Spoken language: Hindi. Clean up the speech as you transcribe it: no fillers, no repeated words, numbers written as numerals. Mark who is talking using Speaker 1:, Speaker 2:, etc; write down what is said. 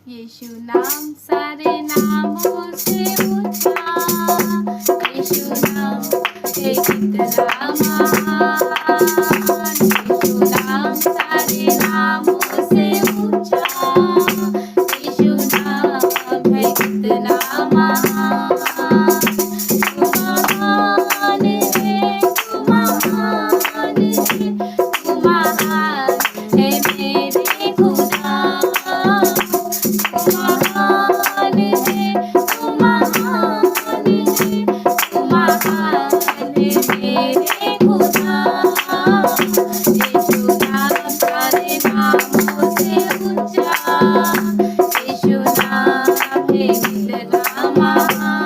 Speaker 1: यीशु नाम सारे नामों से ऊंचा, यीशु नाम है कितना महान, यीशु नाम सारे नामों से ऊंचा, यीशु नाम है कितना महान। तू महान है, तू महान है, तू महान है मेरे खुदा। महान है, तू महान है, तू महान है मेरे खुदा। यीशु नाम सारे नामों से ऊंचा, यीशु नाम है कितना महान।